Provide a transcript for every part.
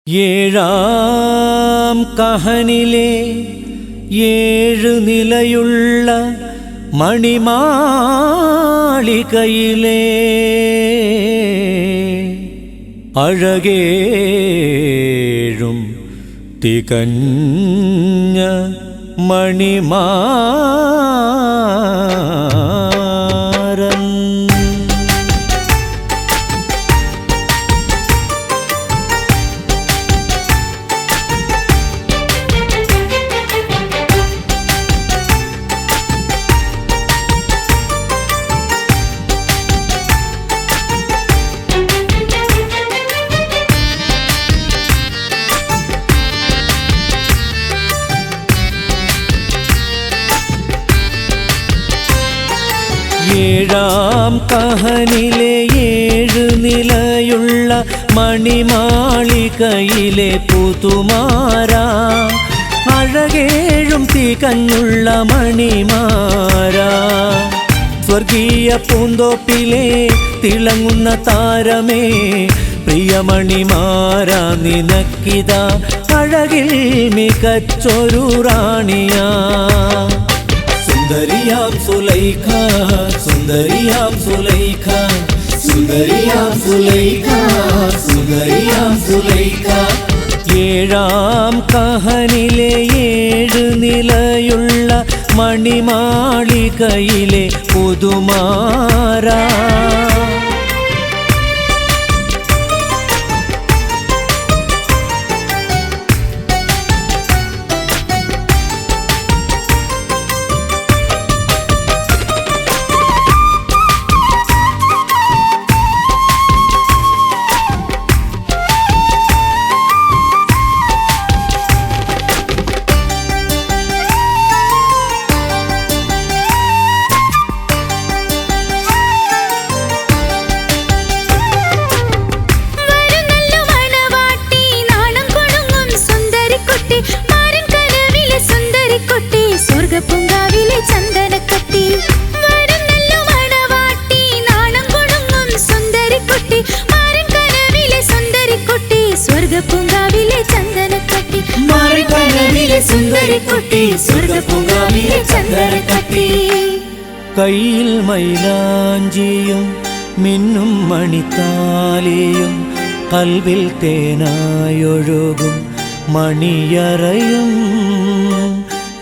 ഏഴാം കഹനിലെ 7 നിലയുള്ള മണിമാളികയിലെ അഴകേഴും തികഞ്ഞ മണിമാരൻ. ഏഴാം കഹനിലെ 7 നിലയുള്ള മണിമാളികയിലെ പുതുമാരാ, അഴകേഴും തികഞ്ഞുള്ള മണിമാരാ, സ്വർഗീയ പൂന്തോപ്പിലെ തിളങ്ങുന്ന താരമേ, പ്രിയമണിമാരാ നിനക്കിതാ അഴകിൽ മികച്ചൊരു റാണിയാ. സുന്ദരിയാം സുലൈഖ, സുന്ദരിയാം സുലൈഖ, സുന്ദരിയാം സുലൈഖ, സുന്ദരിയാം സുലൈഖ. ഏഴാം കഹനിലെ 7 നിലയുള്ള മണിമാളികയിലെ പുതുമാരാ, സുന്ദരിക്കുട്ടി സ്വർഗ്ഗപ്പൂങ്കാവിലെ ചന്ദനക്കട്ടി. കയ്യിൽ മൈലാഞ്ചിയും മിന്നും മണിത്താലിയും, കൽവിൽ തേനായൊഴുകും മണിയറയും.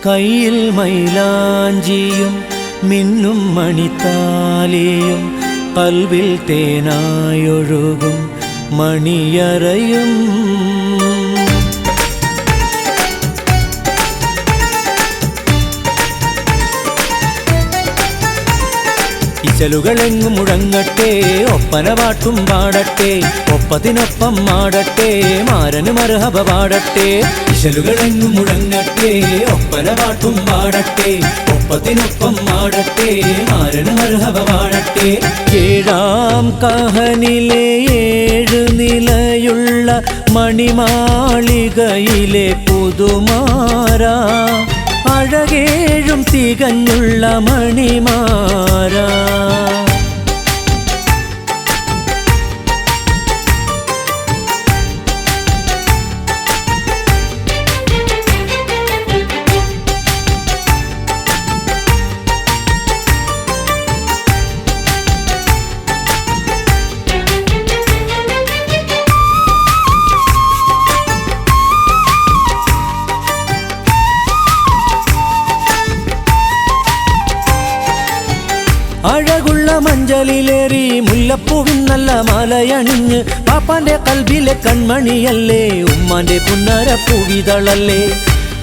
കയ്യിൽ മൈലാഞ്ചിയും മിന്നും മണിത്താലിയും, കൽവിൽ തേനായൊഴുകും മണിയറയും. ഇശലുകളെങ്ങും മുഴങ്ങട്ടെ, ഒപ്പന പാട്ടും പാടട്ടെ, ഒപ്പത്തിനൊപ്പം ആടട്ടെ, മാരന് മർഹബ പാടട്ടെ. ഇശലുകളെങ്ങും മുഴങ്ങട്ടെ, ഒപ്പന പാട്ടും പാടട്ടെ, ഒപ്പത്തിനൊപ്പം ആടട്ടെ, മാരന് മർഹബ പാടട്ടെ. ഏഴാം കഹനിലെ 7 നിലയുള്ള മണിമാളികയിലെ പുതുമാരാ, അഴകേഴും തികഞ്ഞുള്ള മണിമാരാ. അഴകുള്ള മഞ്ചലിലേറി മുല്ലപ്പൂവിൻ നല്ല മാലയണിഞ്ഞ്, പാപ്പാന്റെ കൽബിലെ കൺമണിയല്ലേ, ഉമ്മാന്റെ പുന്നരപ്പൂവിതളല്ലേ.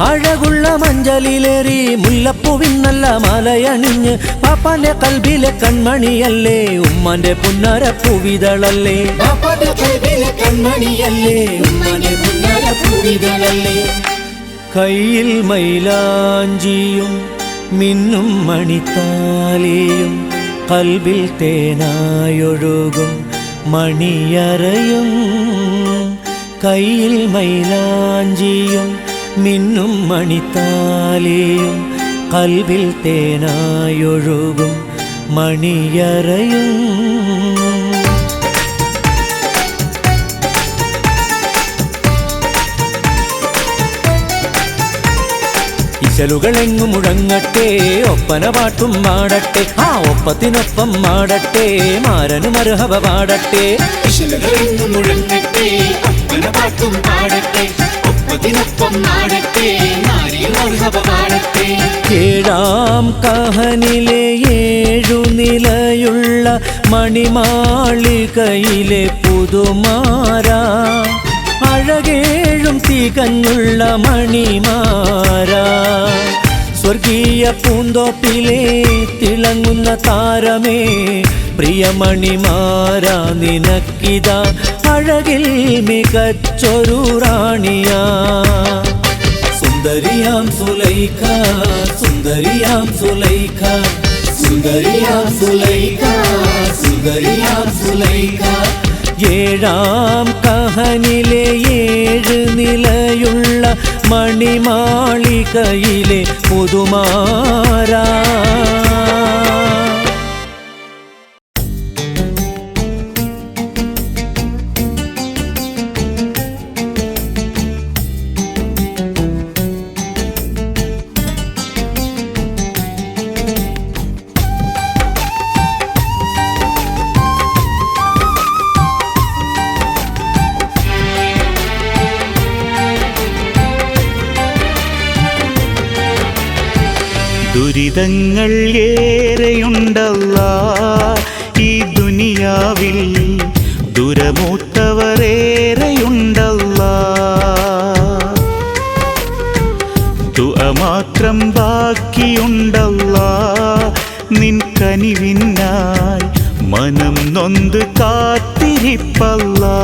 അഴകുള്ള മഞ്ചലിലേറി മുല്ലപ്പൂവിൻ നല്ല മാലയണിഞ്ഞ്, പാപ്പാന്റെ കൽബിലെ കൺമണിയല്ലേ, ഉമ്മാന്റെ പുന്നരപ്പൂവിതളല്ലേ. പാപ്പാന്റെ കൽബിലെ കൺമണിയല്ലേ, ഉമ്മാന്റെ പുന്നരപ്പൂവിതളല്ലേ. കയ്യിൽ മൈലാഞ്ചിയും മിന്നും മണിത്താലിയും, കൽബിൽ തേനായൊഴുകും മണിയറയും. കയ്യിൽ മൈലാഞ്ചിയും മിന്നും മണിത്താലിയും, കൽബിൽ തേനായൊഴുകും മണിയറയും. ഇശലുകളെങ്ങും മുഴങ്ങട്ടെ, ഒപ്പന പാട്ടും പാടട്ടെ, ആ ഒപ്പത്തിനൊപ്പം പാടട്ടെ, മാരനും മർഹബ പാടട്ടെ. ഇശലുകളെങ്ങും മുഴങ്ങട്ടെ, ഒപ്പന പാട്ടും പാടട്ടെ, ഒപ്പത്തിനൊപ്പം പാടട്ടെ, മാരനും മർഹബ പാടട്ടെ. ഏഴാം കഹനിലെ 7 നിലയുള്ള മണിമാളികയിലെ പുതുമാരാ, അഴകേഴും തികഞ്ഞുള്ള മണിമാരാ, സ്വർഗീയ പൂന്തോപ്പിലെ തിളങ്ങുന്ന താരമേ, പ്രിയമണിമാരാ നിനക്കിതാ അഴകിൽ മികച്ചൊരു റാണിയാ. സുന്ദരിയാം സുലൈഖ, സുന്ദരിയാം സുലൈഖ, സുന്ദരിയാം സുലൈഖ, സുന്ദരിയാം സുലൈഖ. ഏഴാം കഹനിലെ 7 നിലയുള്ള മണിമാളികയിലെ പുതുമാരാ. ദുരിതങ്ങൾ ഏറെയുണ്ടല്ലാ ഈ ദുനിയാവിൽ, ദുരമൂത്തവരേറെയുണ്ടല്ലാ. ദുആ മാത്രം ബാക്കിയുണ്ടല്ലാ നിൻ കനിവിനായി, മനം നൊന്ത് കാത്തിരിപ്പല്ലാ.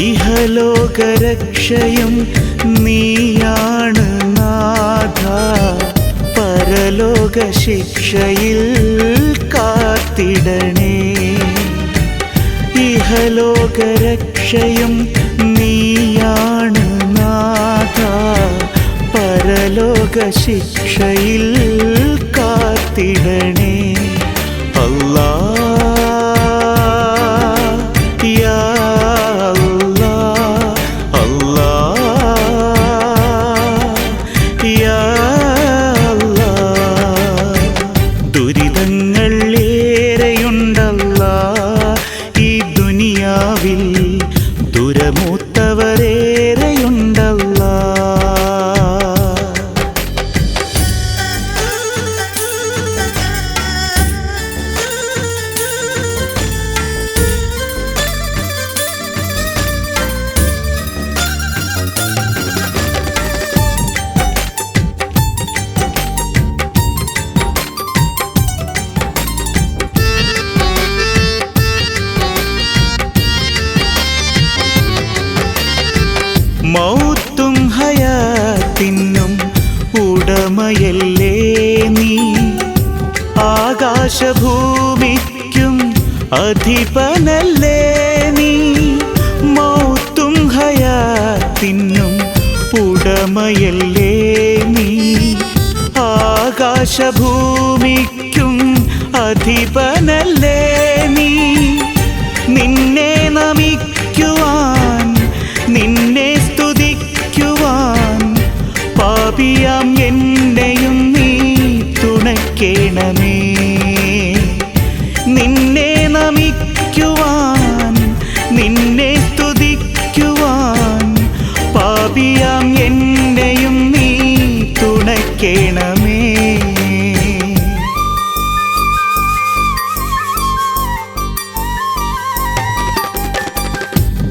ഇഹലോകരക്ഷയും നീയാണ് നാഥ, പരലോക ശിക്ഷയിൽ കാത്തിടണേ. ഇഹലോകരക്ഷയും നീയാണ് നാഥ, പരലോക ശിക്ഷയിൽ കാത്തിടണേ. അല്ലാ യാ ദുരിതങ്ങൾ ഏറെയുണ്ടല്ലാ ഈ ദുനിയാവിൽ, ദുരമൂത്തവരേറെയുണ്ടല്ലാ. മൗത്തും ഹയാത്തിനും ഉടമയല്ലേ നീ, ആകാശഭൂമിക്കും അധിപനല്ലേ നീ. മൗത്തും ഹയാത്തിനും ഉടമയല്ലേ നീ, ആകാശഭൂമിക്കും അധിപനല്ലേ നീ. നിന്നെ നമിക്കുവാൻ, നിന്നെ സ്തുതിക്കുവാൻ, പാപിയാം എന്നെയും നീ തുണയ്ക്കണമേ. നിന്നെ നമിക്കുവാൻ, നിന്നെ സ്തുതിക്കുവാൻ, പാപിയാം എന്നെയും നീ തുണയ്ക്കണമേ.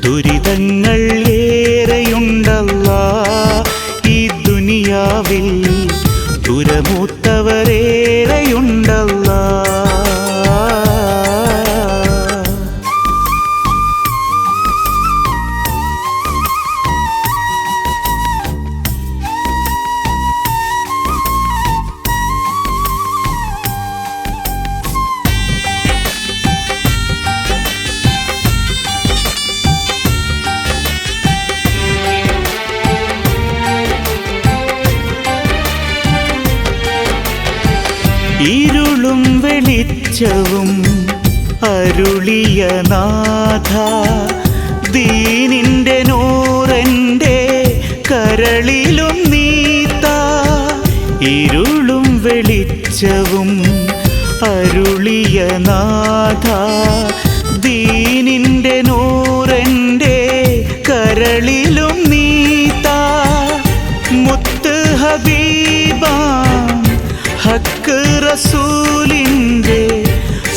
ദുരിതങ്ങൾ ഏറെയുണ്ടല്ലാ ഈ ദുനിയാവിൽ, ദുരമൂത്തവരേറെയുണ്ടല്ലാ. ഇരുളും വെളിച്ചവും അരുളിയ നാഥ, ദീനിന്റെ നൂറെൻ്റെ കരളിൽ വെളിച്ചവും അരുളിയ നാഥ, ദീനിന്റെ നൂറെൻ്റെ കരളിലും നീതാ. മുത്ത് ഹബീബാം ഹക്ക് റസൂലിൻ്റെ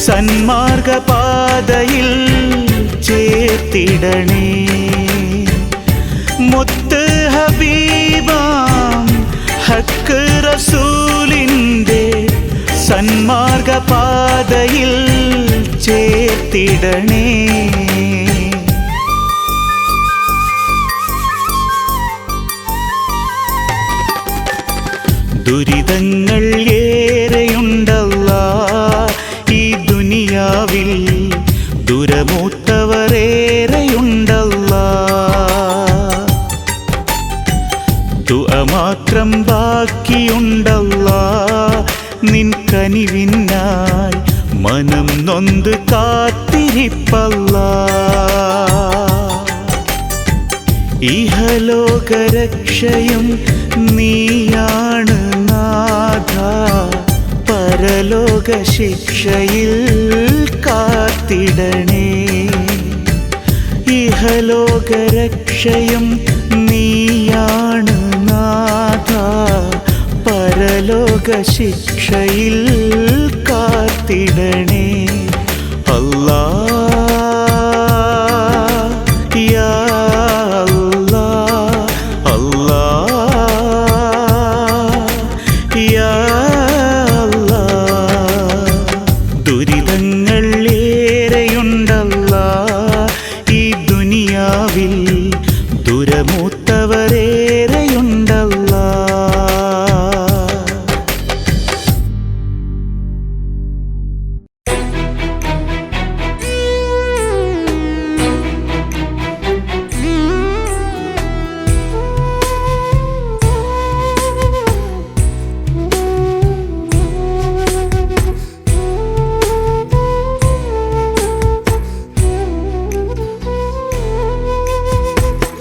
സന്മാർഗപാതയിൽ ചേർത്തിടണേ. മുത്ത് ഹബീബാം ഹക്ക് റസൂലിൻ്റെ സന്മാർഗപാതയിൽ ചേർത്തിടണേ. ദുരിതങ്ങൾ ഏറെയുണ്ടല്ലാ ഈ ദുനിയാവിൽ, ദുരമൂത്തവരേറെയുണ്ടല്ലാ. ദുആ മാത്രം ബാക്കിയുണ്ടല്ലാ നിൻ കനിവിനായി മനം നൊന്ത് കാത്തിരിപ്പല്ലാ. ഇഹലോകരക്ഷയും നീയാണ് നാഥ, പരലോക ശിക്ഷയിൽ കാത്തിടണേ. ഇഹലോകരക്ഷയും നീയാണ് നാഥ, പരലോക ശിക്ഷയിൽ കാത്തിടണേ. അല്ലാ യാ അല്ലാ, അല്ലാ യാ അല്ലാ. ദുരിതങ്ങൾ ഏറെയുണ്ടല്ലാ ഈ ദുനിയാവിൽ, ദുരമൂത്തവരേറെയുണ്ടല്ലാ.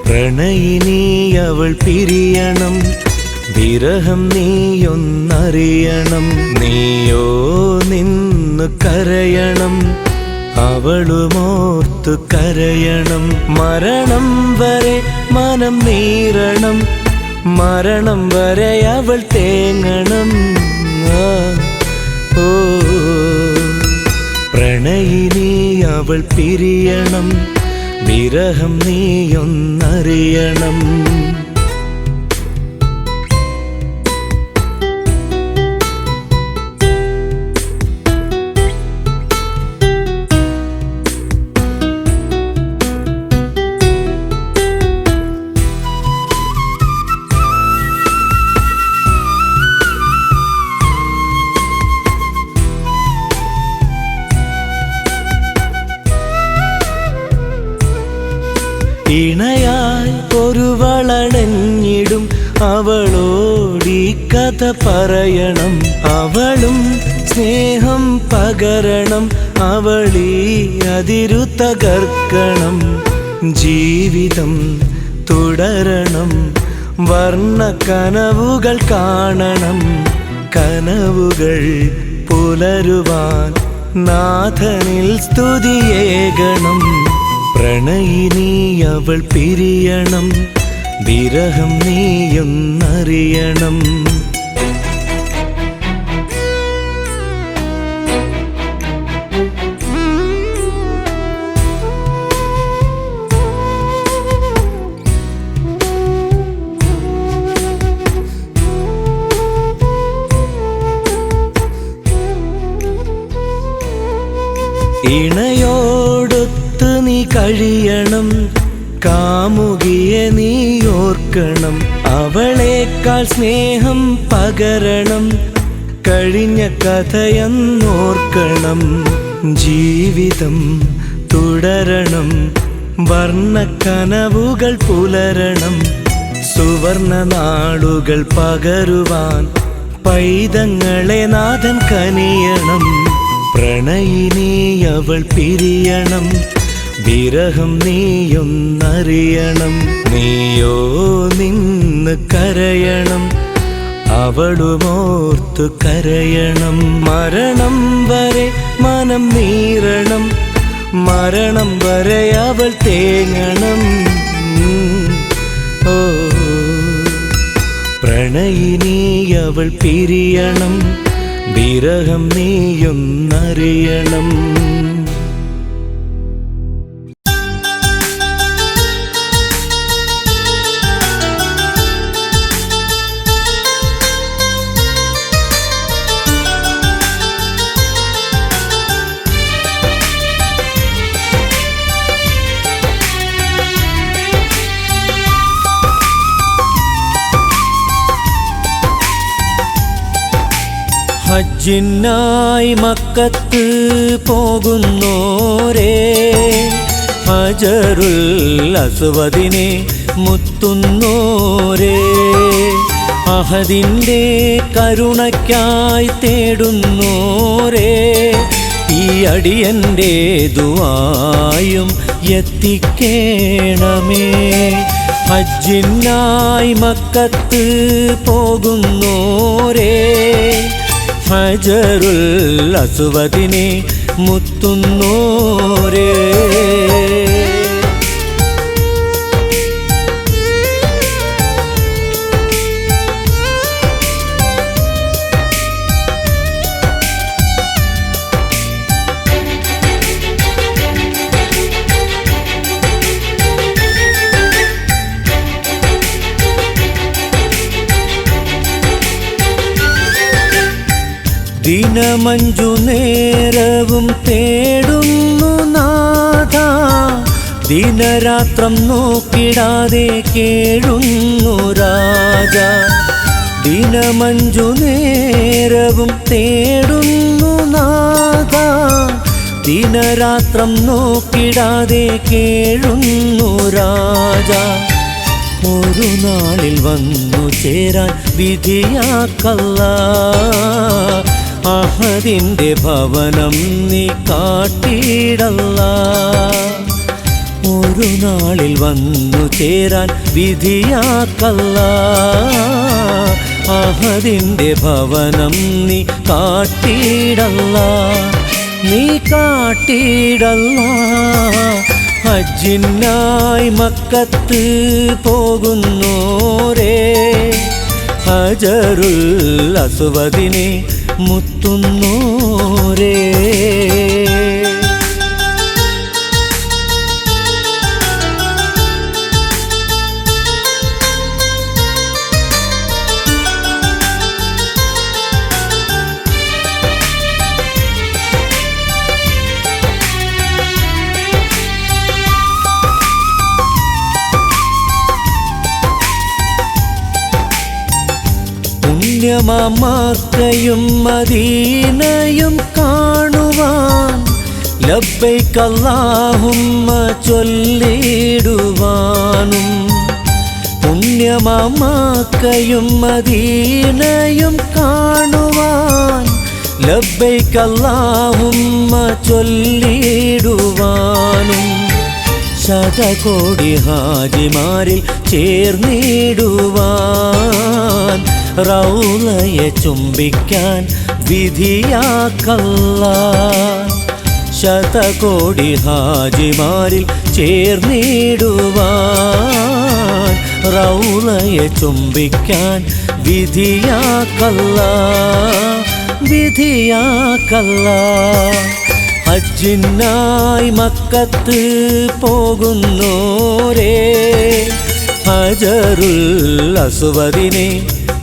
പ്രണയിനി അവൾ പിരിയണം, വിരഹം നീയൊന്നറിയണം. നീയോ നിന്നു കരയണം, അവളുമോർത്തു കരയണം. മരണം വരെ മനം നീറണം, മരണം വരെ അവൾ തേങ്ങണം. ഓ പ്രണയിനി അവൾ പിരിയണം, വിരഹം നീയൊന്നറിയണം. ഇണയായി ഒരു വളണഞ്ഞിടും അവളോടീ കഥ പറയണം. അവളും സ്നേഹം പകരണം, അവളീ അതിരു തകർക്കണം. ജീവിതം തുടരണം, വർണ്ണ കനവുകൾ കാണണം. കനവുകൾ പുലരുവാൻ നാഥനിൽ സ്തുതിയേകണം. പ്രണയിനി അവൾ പിരിയണം, വിരഹം നീയൊന്നറിയണം. ഇണയോടൊത്ത് നീ കഴിയണം, കാമുകിയെ നീ ഓർക്കണം. അവളേക്കാൾ സ്നേഹം പകരണം, കഴിഞ്ഞ കഥയെന്നോർക്കണം. ജീവിതം തുടരണം, വർണ്ണ കനവുകൾ പുലരണം. സുവർണ നാളുകൾ പകരുവാൻ പൈതങ്ങളെ നാഥൻ കനിയണം. പ്രണയിനി അവൾ പിരിയണം, വിരഹം നീയൊന്നറിയണം. നീയോ നിന്ന് കരയണം, അവളുമോർത്തു കരയണം. മരണം വരെ മനം നീറണം, മരണം വരെ അവൾ തേങ്ങണം. ഓ പ്രണയിനി അവൾ പിരിയണം, വിരഹം നീയൊന്നറിയണം. ഹജ്ജിനായി മക്കത്ത് പോകുന്നോരേ, ഹജറുൽ അസ്വദിനെ മുത്തുന്നോരേ, അഹദിൻ്റെ കരുണയ്ക്കായി തേടുന്നോരേ, ഈ അടിയൻ്റെ ദുആയും എത്തിക്കേണമേ. ഹജ്ജിനായി മക്കത്ത് പോകുന്നോരേ, ഹജറുൽ അസ്വദിനെ മുത്തുന്നോരേ. ദിനമഞ്ചു നേരവും തേടുന്നു നാഥ, ദിനരാത്രം നോക്കിടാതെ കേഴുന്നു രാജ. ദിനമഞ്ചു നേരവും തേടുന്നു നാഥ, ദിനരാത്രം നോക്കിടാതെ കേഴുന്നു രാജ. ഒരു നാളിൽ വന്നു ചേരാൻ വിധിയാക്കല്ലാ, അഹദിൻ്റെ ഭവനം നീ കാട്ടിടല്ലാ. ഒരു നാളിൽ വന്നു ചേരാൻ വിധിയാക്കല്ലാ, അഹദിൻ്റെ ഭവനം നീ കാട്ടിടല്ലാ, നീ കാട്ടിടല്ലാ. ഹജ്ജിനായി മക്കത്ത് പോകുന്നോരേ, ഹജറുൽ അസ്വദിനെ മുത്തുന്നോരേ. പുണ്യമക്കയും മദീനയും കാണുവാൻ, ലബ്ബൈക അല്ലാഹുമ്മ ചൊല്ലിടുവാനും. പുണ്യമക്കയും മദീനയും കാണുവാൻ, ലബ്ബൈക അല്ലാഹുമ്മ ചൊല്ലിടുവാനും. ശതകോടി ഹാജിമാരിൽ ചേർന്നിടുവാൻ, റൗളയെ ചുംബിക്കാൻ വിധിയാക്കല്ലാ. ശതകോടി ഹാജിമാരിൽ ചേർന്നിടുവാൻ, റൗളയെ ചുംബിക്കാൻ വിധിയാക്കല്ലാ, വിധിയാക്കല്ലാ. ഹജ്ജിനായി മക്കത്ത് പോകുന്നോരേ, ഹജറുൽ അസ്വദിനെ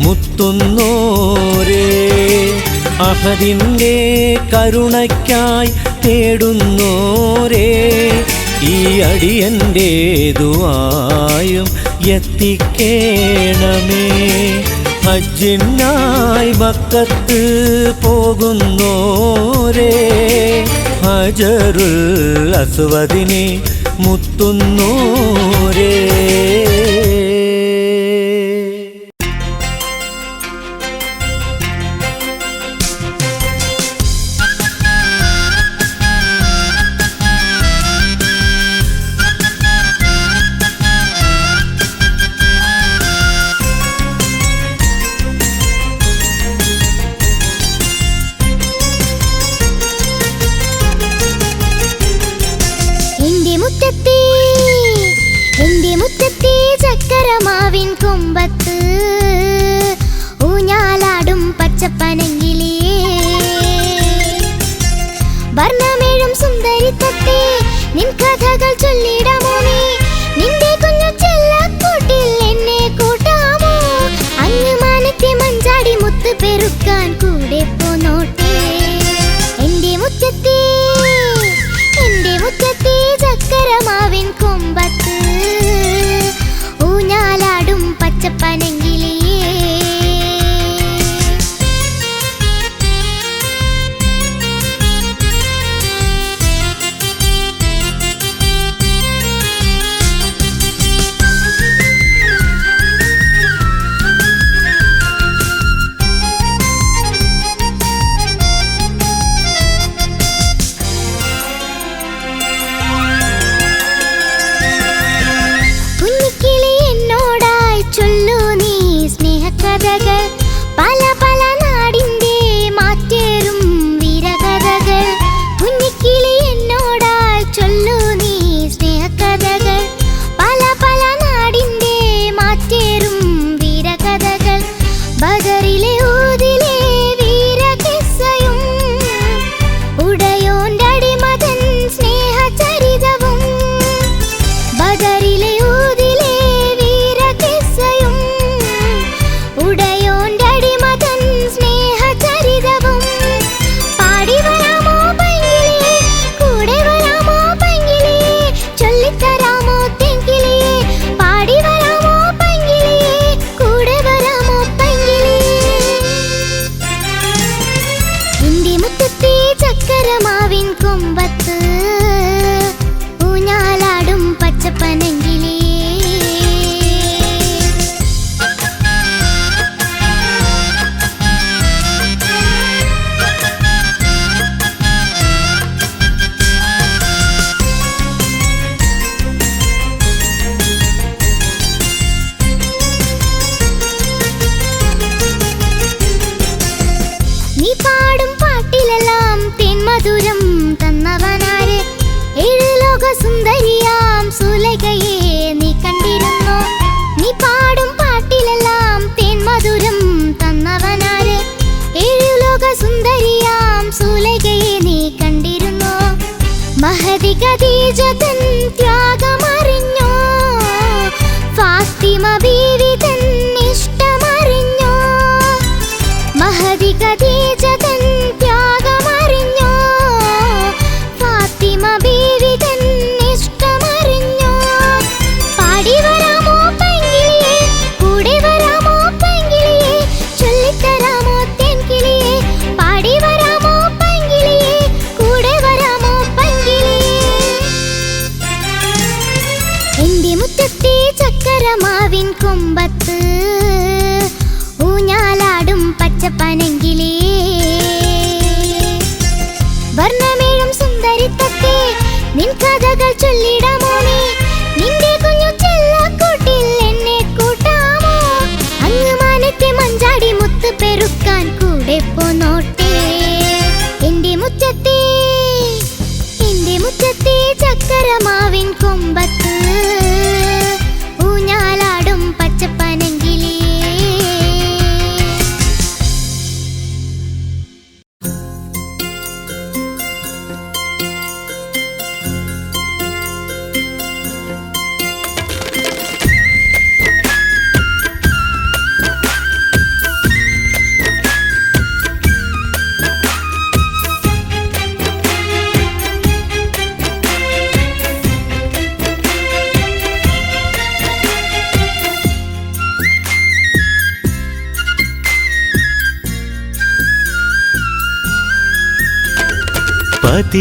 മുത്തുന്നോരേ, അഹദിൻ്റെ കരുണയ്ക്കായി തേടുന്നോരേ, ഈ അടിയൻ്റെ ദുആയും എത്തിക്കേണമേ. ഹജ്ജിനായി മക്കത്ത് പോകുന്നോരേ, ഹജറുൽ അസ്വദിനെ മുത്തുന്നോരേ. കൊമ്പത്ത് ഊഞ്ഞാലാടും പച്ചപ്പനങ്കിളിയേ. വർണ്ണമേഴും സുന്ദരിത്തത്തെ നിൻ കഥകൾ ചൊല്ലിടാമോ നീ? നിന്റെ കുഞ്ഞു ചെല്ലക്കൂട്ടിൽ എന്നെ കൂട്ടാമോ? അങ്ങ് മാനത്തെ മഞ്ചാടി മുത്ത് പെറുക്കാൻ കൂടെ പോന്നോട്ടെ. എന്റെ മുറ്റത്തെ ചക്കരമാവിൻ കൊമ്പത്ത് ഊഞ്ഞാലാടും പച്ചപ്പനങ്കിളിയേ. പല പല നാടിന്റെ മാറ്റേറും വീരകഥകൾ. കുഞ്ഞിക്കിളി എന്നോടായി ചൊല്ലൂ നീ സ്നേഹകഥകൾ. പല പല നാടിന്റെ മാറ്റേറും വീരകഥകൾ. ബദറിലെ ഊതിലെ വീരകിസ്സയും ഉടയോന്റെ അടിമതൻ സ്നേഹചരിതവും. ബദറിലെ ഊതിലെ വീരകിസ്സയും ഉടയോന്റെ അടിമതൻ സ്നേഹചരിതവും. പാടി വരാമോ പൈങ്കിളിയേ, കൂടെ വരാമോ പൈങ്കിളിയേ, ചൊല്ലിത്തരാമോ തെങ്കിളിയേ. പാടി വരാമോ പൈങ്കിളിയേ, കൂടെ വരാമോ പൈങ്കിളിയേ. എന്റെ മുറ്റത്തെ ചക്കരമാവിൻ കൊമ്പത്ത് ഊഞ്ഞാലാടും പച്ചപ്പനങ്കിളിയേ. നീ പാടും പാട്ടിലെല്ലാം തേൻമധുരം തന്നവനാര്? ഏഴ് ലോക സുന്ദരിയാം സുലൈഖയെ നീ കണ്ടിരുന്നോ? നീ പാടും പാട്ടിലെല്ലാം തേൻമധുരം തന്നവനാര്? ഏഴ് ലോക സുന്ദരിയാം സുലൈഖയെ നീ കണ്ടിരുന്നോ? മഹദി ഖദീജ തൻ ത്യാഗമറിഞ്ഞോ? ഫാത്തിമ ബീവി തൻ ഇഷ്ടമറിഞ്ഞോ? മഹദി ഖദീജ തൻ ത്യാഗമറിഞ്ഞോ? ഫാത്തിമ ബീവി തൻ ഇഷ്ടമറിഞ്ഞോ? പാടി വരാമോ പൈങ്കിളിയേ, കൂടെ വരാമോ പൈങ്കിളിയേ, ചൊല്ലിത്തരാമോ തെൻകിളിയേ. പാടി വരാമോ പൈങ്കിളിയേ, കൂടെ വരാമോ പൈങ്കിളിയേ. എന്റെ മുറ്റത്തെ ചക്കരമാവിൻ കൊമ്പത്ത് ഊഞ്ഞാലാടും പച്ചപ്പനങ്കിളിയേ. വർണ്ണമേഴും സുന്ദരിത്തത്തെ നിൻ കഥകൾ ചൊല്ലിടാമോ നീ? നിന്റെ കുഞ്ഞു ചെല്ലക്കൂട്ടിൽ എന്നെ കൂട്ടാമോ? അങ്ങ് മാനത്തെ മഞ്ചാടി മുത്ത് പെറുക്കാൻ കൂടെ പോന്നോട്ടെ. എന്റെ മുറ്റത്തെ ചക്കരമാവിൻ കൊമ്പത്ത് ഊഞ്ഞാലാടും പച്ചപ്പനങ്കിളിയേ.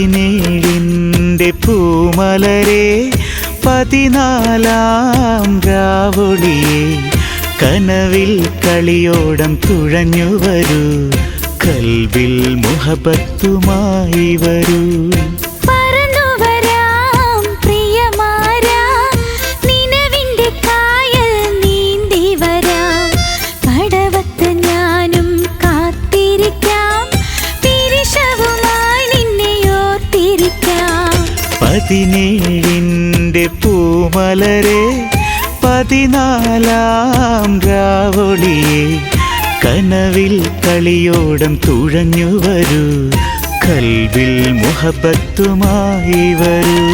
പതിനേഴിൻ്റെ പൂമലരെ, പതിനാലാം രാവൊളിയെ, കനവിൽ കളിയോടം തുഴഞ്ഞു വരൂ, കൽവിൽ മുഹബത്തുമായി വരൂ. പതിനേഴിൻ്റെ പൂമലരെ, 14-ാം രാവൊളിയേ കനവിൽ കളിയോടം തുഴഞ്ഞു വരൂ കൽബിൽ മുഹബത്തുമായി വരൂ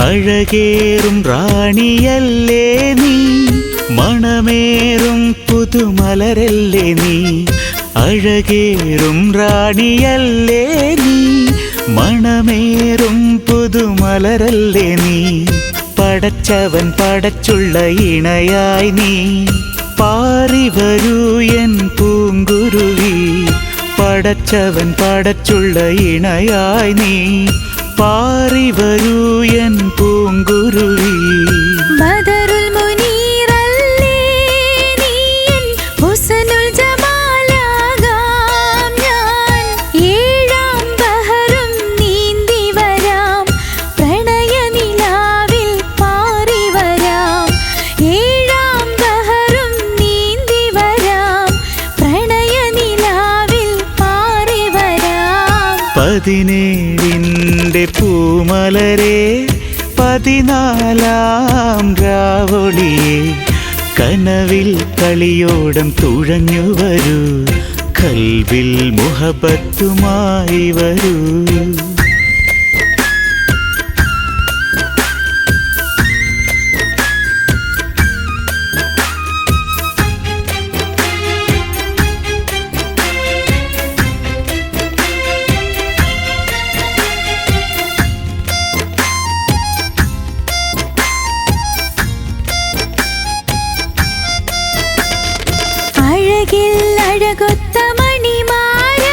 അഴകേറും റാണിയല്ലേ നീ മണമേറും പുതുമലരല്ലേ നീ അഴകേറും റാണിയല്ലേ നീ മണമേറും പുതുമലരല്ലേ നീ പടച്ചവൻ പടച്ചുള്ള ഇണയായി നീ പാറി വരൂ എൻ പൂങ്കുരുവി പടച്ചവൻ പടച്ചുള്ള ഇണയായി നീ പാറി വരൂ എൻ പൂങ്കുരുവി ബദറുൽ മുനീറല്ലേ നീ എൻ ഹുസ്നുൽ ജമാലാകാം ഞാൻ ഏഴാം ബഹറും നീന്തി വരാം പ്രണയ നിലാവിൽ പാറി വരാം ഏഴാം ബഹറും നീന്തി വരാം പ്രണയ നിലാവിൽ പാറി വരാം 17-ന്റെ പൂമലരെ 14-ാം രാവൊളിയേ കനവിൽ കളിയോടം തുഴഞ്ഞു വരൂ കൽബിൽ മുഹബത്തുമായി വരൂ അഴകിൽ അഴകൊത്ത മണിമാല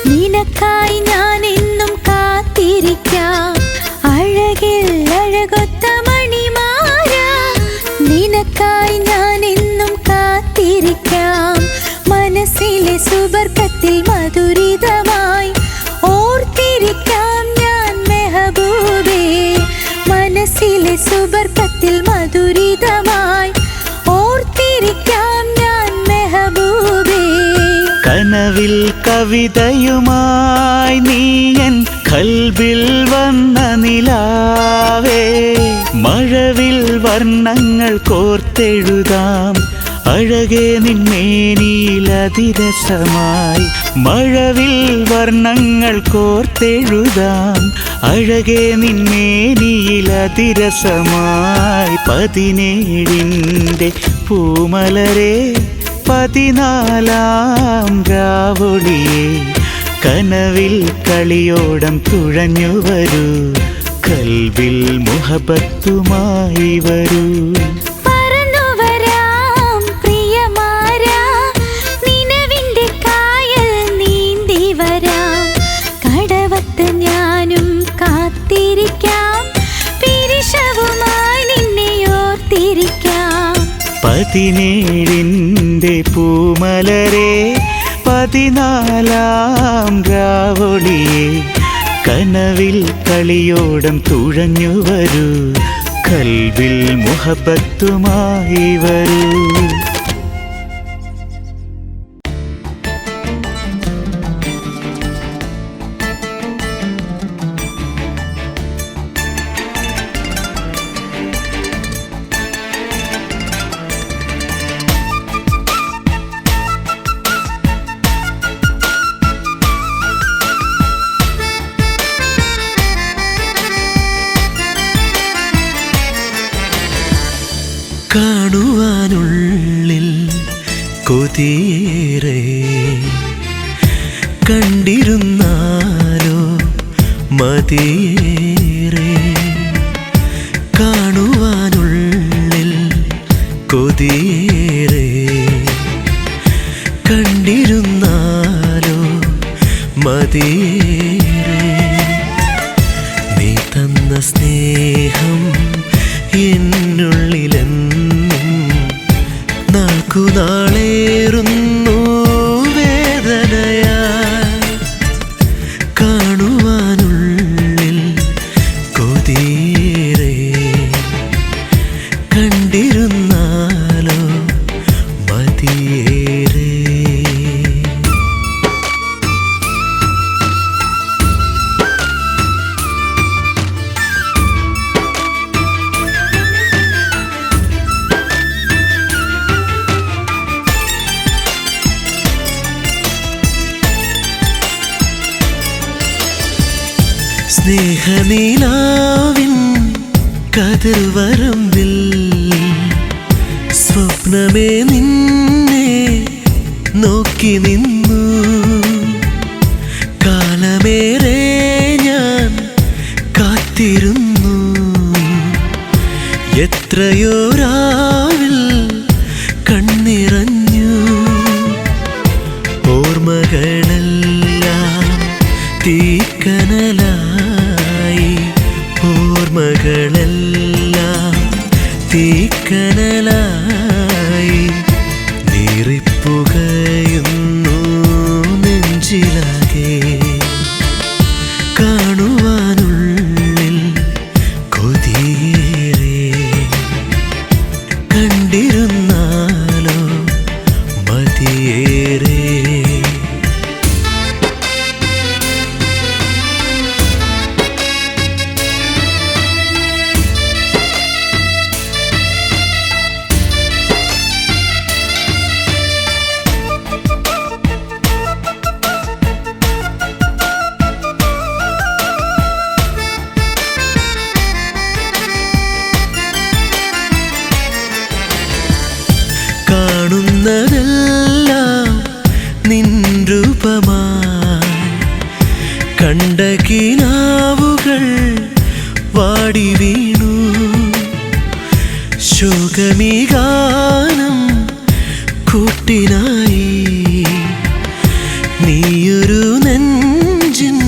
നിനക്കായി ഞാൻ എന്നും കാത്തിരിക്കാം അഴകിൽ അഴകൊത്ത മണിമാല നിനക്കായി ഞാൻ എന്നും കാത്തിരിക്കാം മനസ്സിലെ സുബർക്കത്തിൽ മധുരിതമായി ഓർത്തിരിക്കാം ഞാൻ മെഹബൂബേ മനസ്സിലെ സുബർക്കത്തിൽ മധുരിതമായി ഓർത്തിരിക്കാം ഞാൻ മെഹബൂബേ കനവിൽ കവിതയുമായി നീയൻ കൽബിൽ വന്ന നിലാവേ മഴവിൽ വർണ്ണങ്ങൾ കോർത്തെഴുതാം അഴകേ നിന്മേനിയിലതിരസമായി മഴവിൽ വർണ്ണങ്ങൾ കോർത്തെഴുതാം അഴകേ നിന്മേനിയിലതിരസമായി 17-ന്റെ പൂമലരെ 14-ാം രാവൊളിയേ കനവിൽ കളിയോടം തുഴഞ്ഞു വരൂ കൽബിൽ മുഹബത്തുമായി വരൂ പറന്നു വരാം പ്രിയമാരാ നിലവിന്റെ കായൽ നീന്തി വരാം കടവത്ത് ഞാനും കാത്തിരിക്കാം പിരിശവുമായി നിന്നെ ഓർത്തിരിക്കാം 17-ന്റെ പൂമലരെ 14-ാം രാവൊളിയേ കനവിൽ കളിയോടം തുഴഞ്ഞു വരൂ കൽബിൽ മുഹബത്തുമായി വരൂ കാണുവാനുള്ളിൽ കൊതിയേറെ കണ്ടിരുന്നാലോ മതിയേറെ കാണുവാനുള്ളിൽ കൊതിയേറെ കണ്ടിരുന്നാലോ മതിയേറെ നീ തന്ന സ്നേഹം സ്നേഹനീലാവിൻ കതിർവരമ്പിൽ സ്വപ്നമേ നിന്നെ നോക്കി നിന്നു. കാലമേറെ ഞാൻ കാത്തിരുന്നു. എത്രയോ രാവിൽ കണ്ണിറഞ്ഞു. ഓർമ്മകളെല്ലാം തീക്കനലായി. ഓർമ്മകളെല്ലാം തീക്കനലായി. നീറിപ്പുകയുന്നു നെഞ്ചിലാകെ. കാണുവാനുള്ളിൽ കൊതിയേറെ. കണ്ടിരുന്നാലോ മതിയേറെ. കാണുന്നതെല്ലാം നിൻ രൂപമായി. കണ്ട കിനാവുകൾ വാടി വീണു. ശോകമീ ഗാനം കൂട്ടിനായി. നീയൊരു നെഞ്ചിൻ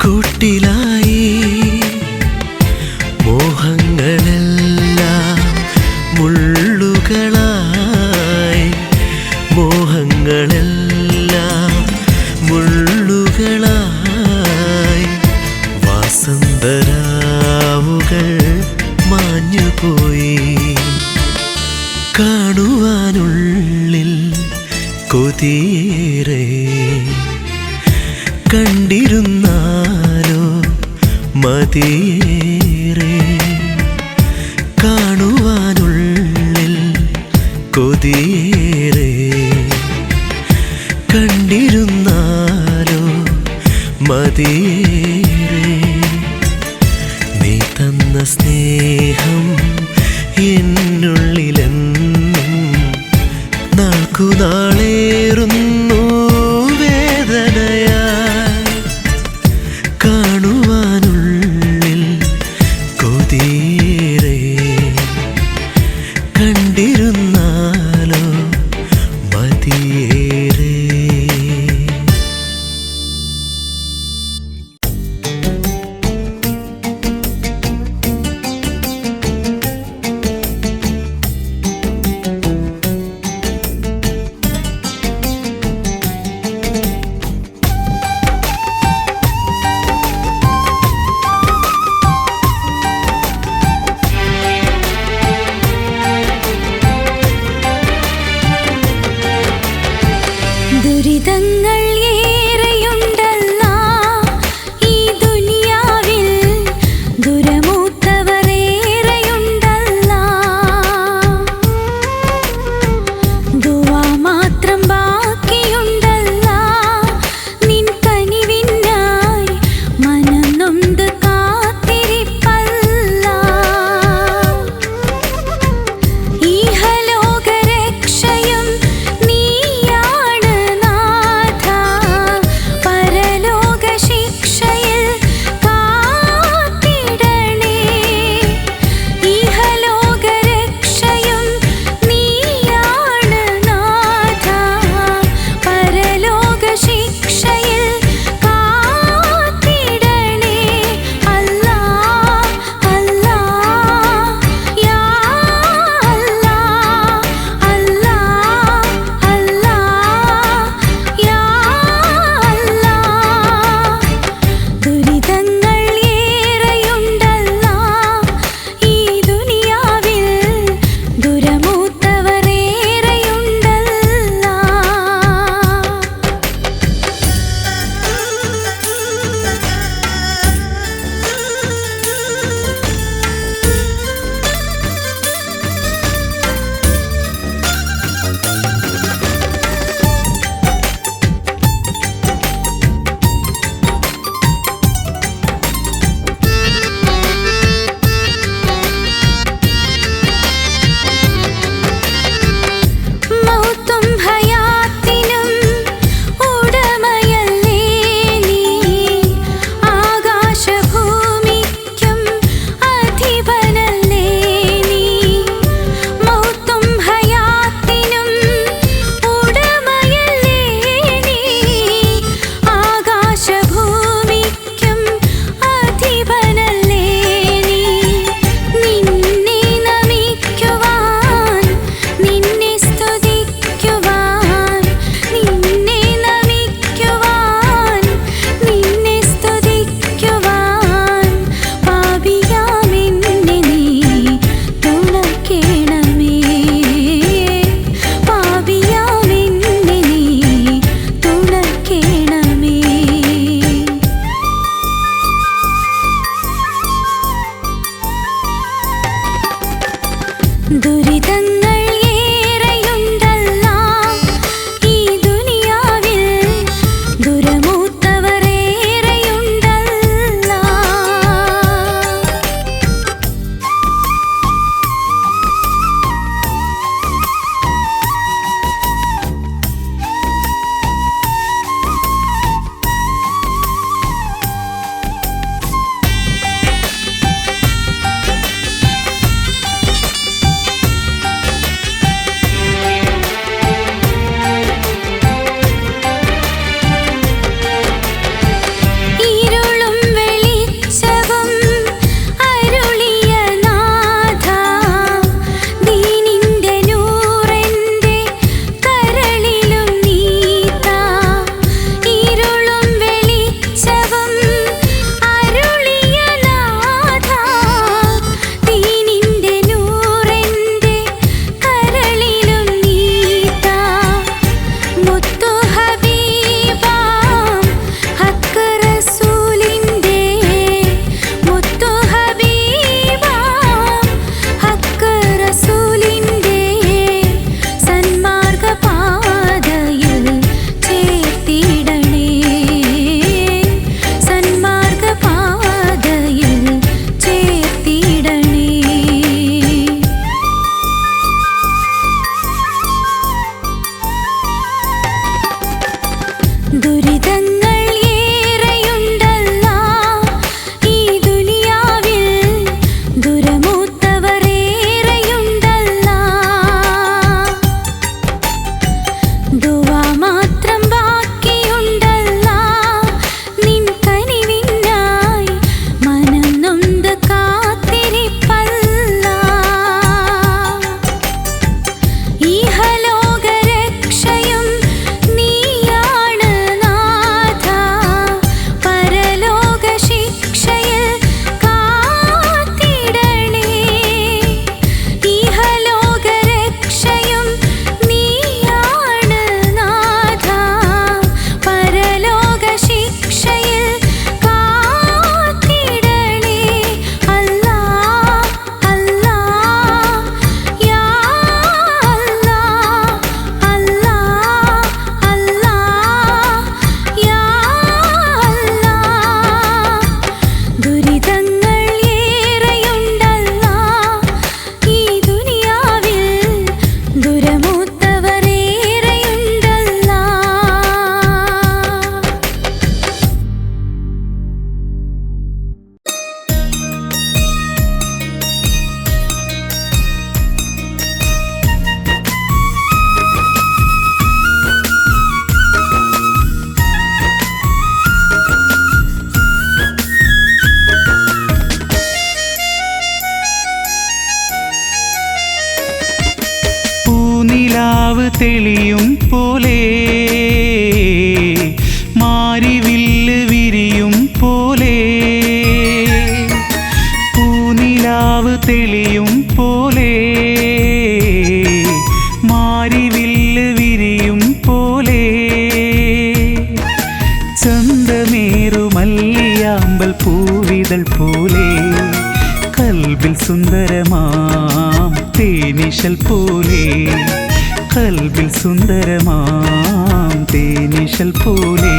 കൂട്ടിലായി. മോഹങ്ങളെല്ലാം മുള്ളുകളായി. മോഹങ്ങളെല്ലാം മുള്ളുകളായി. വാസന്തരാവുകൾ മാഞ്ഞുപോയി. കാണുവാനുള്ളിൽ കൊതിയേറെ. കണ്ടിരുന്നാലോ മതിയേറെ. കാണുവാനുള്ളിൽ കൊതിയേറെ. കണ്ടിരുന്നാലോ മതിയേറെ. നീ തന്ന സ്നേഹം എന്നുള്ളിലെന്നും നാൾക്കുനാളേറുന്നു വേദനയായി. കാണുവാനുള്ളിൽ കൊതിയേറെ. കണ്ടിരുന്നാലോ മതിയേറെ. ദുരിതങ്ങൾ ഏറെയുണ്ടല്ലോ ഈ ദുനിയാവിൽ, ദുരമൂത്തവർ ഏറെയുണ്ടല്ലോ. ഇരുളും വെളിച്ചവും അരുളിയ നാഥ, ദീനിന്റെ നൂറെന്റെ കരളിലും നീതാ. ഇരുളും വെളിച്ചവും അരുളിയ നാഥ, ദീനിന്റെ നൂറെന്റെ കരളിലും നീതാ. മുത്തു ഹബീബാം ഹക്ക് റസൂലിന്റെ, മുത്തു ഹബീബാം ഹക്ക് റസൂലിന്റെ സന്മാർഗ പാതയിൽ ചേർത്തിടണേ, സന്മാർഗ പാതയിൽ ചേർത്തിടണേ. ദുരിതങ്ങൾ ഏറെയുണ്ടല്ലോ ഈ ദുനിയാവിൽ, ദുരമൂത്തവർ ഏറെയുണ്ടല്ലോ. ദുആ മാത്രം ബാക്കിയുണ്ടല്ലോ നിൻ കനിവിനായി, മനം നൊന്ത് കാത്തിരിപ്പല്ലോ. ഇഹലോകരക്ഷയും നീയാണ് നാഥ, പരലോക ശിക്ഷയിൽ കാത്തിടണേ. ഇഹലോകരക്ഷയും നീയാണ് നാഥ, പരലോക ശിക്ഷയിൽ കാത്തിടണേ. അല്ലാഹ് അല്ലാഹ് യാ അല്ലാഹ്, അല്ലാഹ് അല്ലാഹ് യാ അല്ലാഹ്. ദുരിതങ്ങൾ ഏറെയുണ്ടല്ലോ ഈ ദുനിയാവിൽ, ദുരമൂത്തവർ ഏറെയുണ്ടല്ലോ. പൂനിലാവ് തെളിയും പോലെ, മാരിവില്ല് വിരിയും പോലെ. പൂനിലാവ് തെളിയും പോലെ, മാരിവില്ല് വിരിയും പോലെ. ചന്തമേറുമല്ലിയാമ്പൽ പൂവിതൾ പോലെ, കൽബിൽ സുന്ദരമാം തേനിശൽ പോലെ. കൽബിൽ സുന്ദരമാം തേനിശൽ പോലെ.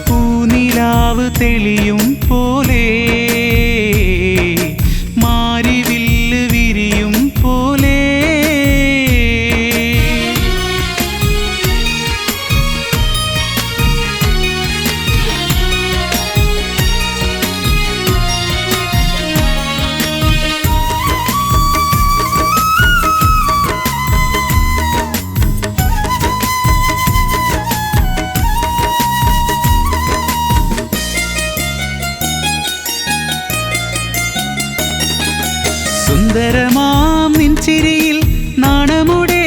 പൂനിലാവ് തെളിയും പോലെ, മാരിവില്ല് വിരിയും പോലെ. സുന്ദരമാം നിൻ ചിരിയിൽ നാണമുടെ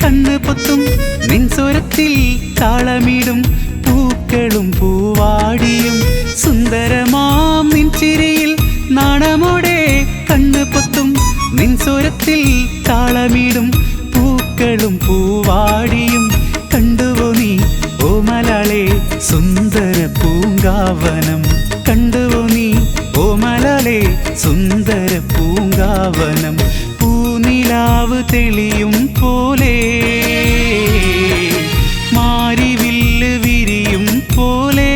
കണ്ണ് പൊത്തും, നിൻ സ്വരത്തിൽ താളമിടും പൂക്കളും പൂവാടിയും. സുന്ദരമാം നിൻ ചിരിയിൽ നാണമുടെ കണ്ണ് പൊത്തും, നിൻ സ്വരത്തിൽ താളമിടും പൂക്കളും പൂവാടിയും. കണ്ടുവോ നീ ഓ മലളെ സുന്ദര പൂങ്കാവനം, കണ്ടുവോ നീ ഓ മലളെ സുന്ദര പൂങ്കാവനം. പൂനി പൂനിലാവ് തെളിയും പോലെ മാരിവില്ല് വിരിയും പോലെ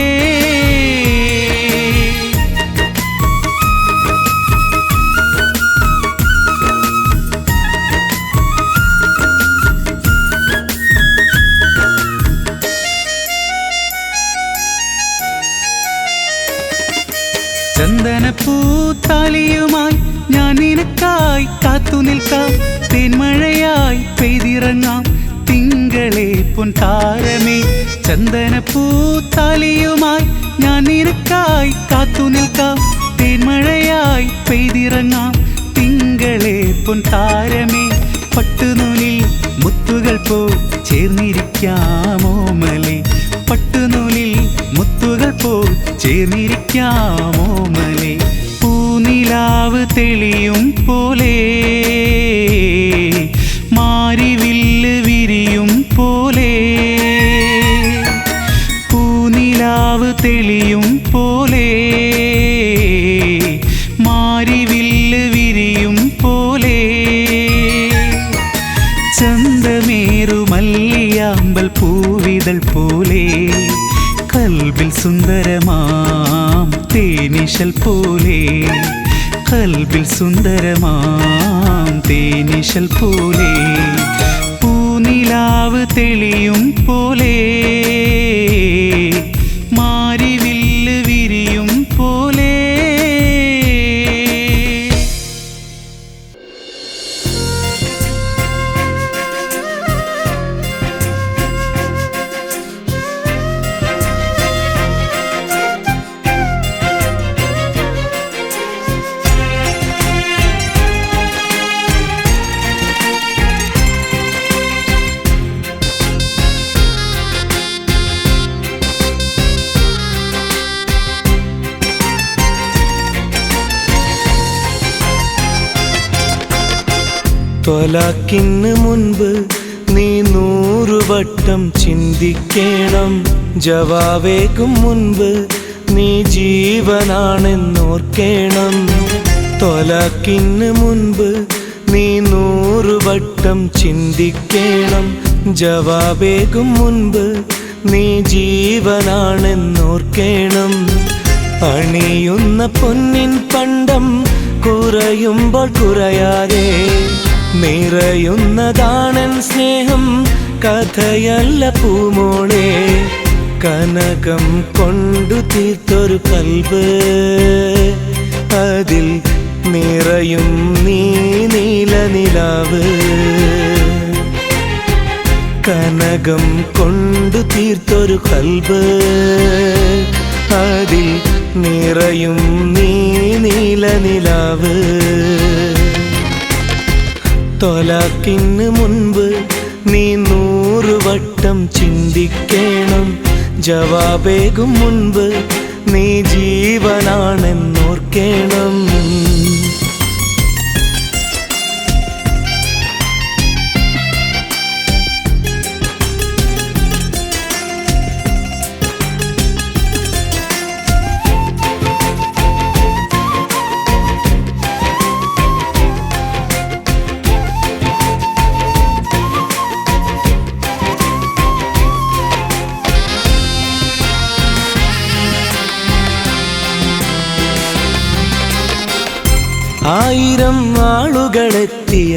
ചന്ദനപ്പൂത്താലിയുമായി ഞാൻ നിനക്കായി കാത്തു നിൽക്കാം തേന്മഴയായി പെയ്തിറങ്ങാം തിങ്കളെ പൊൻതാരമേ ചന്ദനപ്പൂത്താലിയുമായി ഞാൻ നിനക്കായി കാത്തു നിൽക്കാം തേന്മഴയായി പെയ്തിറങ്ങാം തിങ്കളെ പൊൻതാരമേ പട്ടുനൂലിൽ മുത്തുകൾ പോ ചേർന്നിരിക്കാമോമലേ പട്ടുനൂലിൽ മുത്തുകൾ പോ ചേർന്നിരിക്കാമോമലേ പൂനിലാവ് തെളിയും പോലെ മാരിവില്ല് വിരിയും പോലെ പൂനിലാവ് തെളിയും പോലെ മാരിവില്ല് വിരിയും പോലെ ചന്തമേറുമല്ലിയാമ്പൽ പൂവിതൾ പോലെ കൽബിൽ സുന്ദരമാം തേനിശൽ പോലെ കൽബിൽ സുന്ദരമാം തേനിശൽ പോലെ പൂനിലാവ് തെളിയും പോലെ മാരിവില്ല് വിരിയും പോലെ ത്വലാക്കിന് മുൻപ് നീ 100 വട്ടം ചിന്തിക്കണം ജവാവേകും മുൻപ് നീ ജീവനാണെന്നോർക്കണം ത്വലാക്കിന് മുൻപ് നീ 100 വട്ടം ചിന്തിക്കണം ജവാവേകും മുൻപ് നീ ജീവനാണെന്നോർക്കണം അണിയുന്ന പൊന്നിൻ പണ്ടം കുറയുമ്പോൾ കുറയാതെ നിറയുന്നതാണൻ സ്നേഹം കഥയല്ല പൂമോളെ കനകം കൊണ്ടു തീർത്തൊരു കൽബ് അതിൽ നിറയും നീ നീലനിലാവ് കനകം കൊണ്ടു തീർത്തൊരു കൽബ് അതിൽ നിറയും നീ നീലനിലാവ് ത്വലാക്കിന് മുൻപ് നീ 100 വട്ടം ചിന്തിക്കണം ജവാബേകും മുൻപ് നീ ജീവനാണെന്നോർക്കണം ആയിരം ആളുകളെത്തിയ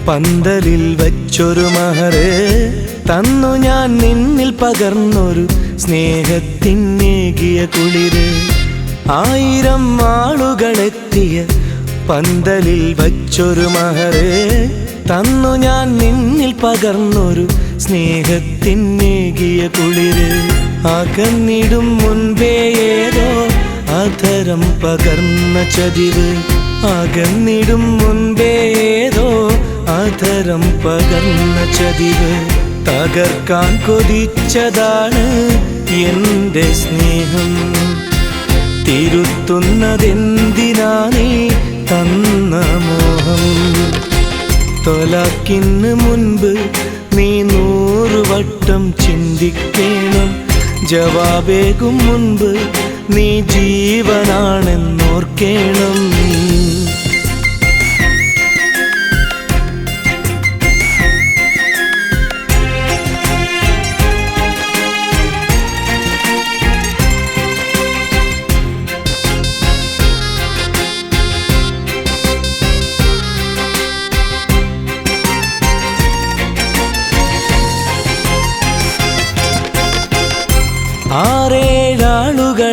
പന്തലിൽ വച്ചൊരു മഹറ് തന്നു ഞാൻ നിന്നിൽ പകർന്നൊരു സ്നേഹത്തിനേകിയ കുളിര് ആയിരം ആളുകളെത്തിയ പന്തലിൽ വച്ചൊരു മഹറ് തന്നു ഞാൻ നിന്നിൽ പകർന്നൊരു സ്നേഹത്തിനേകിയ കുളിര് അകന്നിടും മുൻപേ ഏതോ അധരം പകർന്ന ചതിവ് അകന്നിടും മുൻപേ ഏതോ അധരം പകർന്ന ചതിവ് തകർക്കാൻ കൊതിച്ചതാണ് എൻ്റെ സ്നേഹം തിരുത്തുന്നതെന്തിനാണീ തന്ന മോഹം ത്വലാക്കിന് മുൻപ് നീ 100 വട്ടം ചിന്തിക്കണം ജവാബേകും മുൻപ് നീ ജീവനാണെന്നോർക്കണം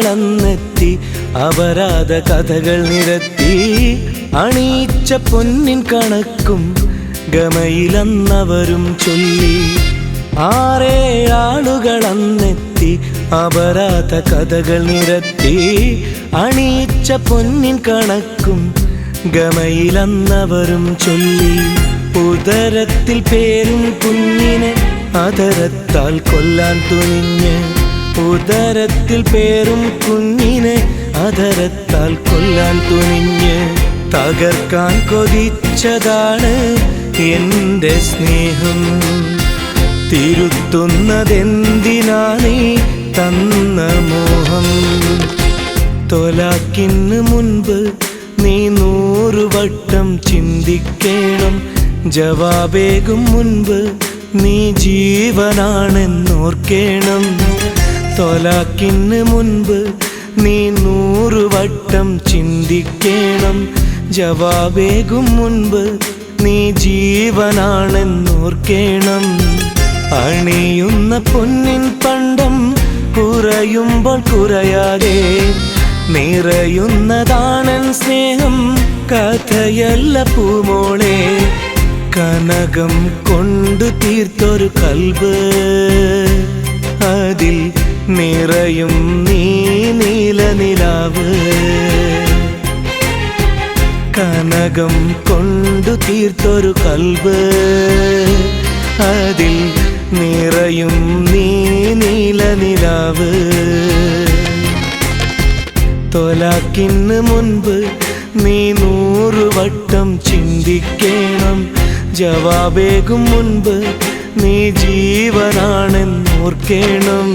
ആളുകളന്നെത്തി അപരാധ കഥകൾ നിരത്തി അണിയിച്ച പൊന്നിൻ കണക്കും ഗമയിലന്നവരും ചൊല്ലി ആളുകളന്നെത്തി അപരാധ കഥകൾ നിരത്തി അണിയിച്ച പൊന്നിൻ കണക്കും ഗമയിലന്നവരും ചൊല്ലി ഉദരത്തിൽ പേരും കുഞ്ഞിനെ അതരത്താൽ കൊല്ലാൻ തുനിഞ്ഞ് ഉദരത്തിൽ പേരും കുഞ്ഞിനെ അതരത്താൽ കൊല്ലാൻ തുനിഞ്ഞ് തകർക്കാൻ കൊതിച്ചതാണ് എൻ്റെ സ്നേഹം തിരുത്തുന്നതെന്തിനാണീ തന്ന മോഹം തൊലാക്കിന് മുൻപ് നീ 100 വട്ടം ചിന്തിക്കണം ജവാബേകും മുൻപ് നീ ജീവനാണെന്നോർക്കേണം തൊലാക്കിന് മുൻപ് നീ 100 വട്ടം ചിന്തിക്കണം ജവാബേകും മുൻപ് നീ ജീവനാണെന്നോർക്കേണം അണിയുന്ന പൊന്നിൻ പണ്ടം കുറയുമ്പോൾ കുറയാതെ നിറയുന്നതാണൻ സ്നേഹം കഥയല്ല പൂമോളെ കനകം കൊണ്ടു തീർത്തൊരു കൽബ് അതിൽ നിറയും നീ നീലനിലാവ് കനകം കൊണ്ടു തീർത്തൊരു കൽബ് അതിൽ നിറയും നീ നീലനിലാവ് തൊലാക്കിന് മുൻപ് നീ 100 വട്ടം ചിന്തിക്കണം ജവാബേകും മുൻപ് നീ ജീവനാണെന്നോർക്കേണം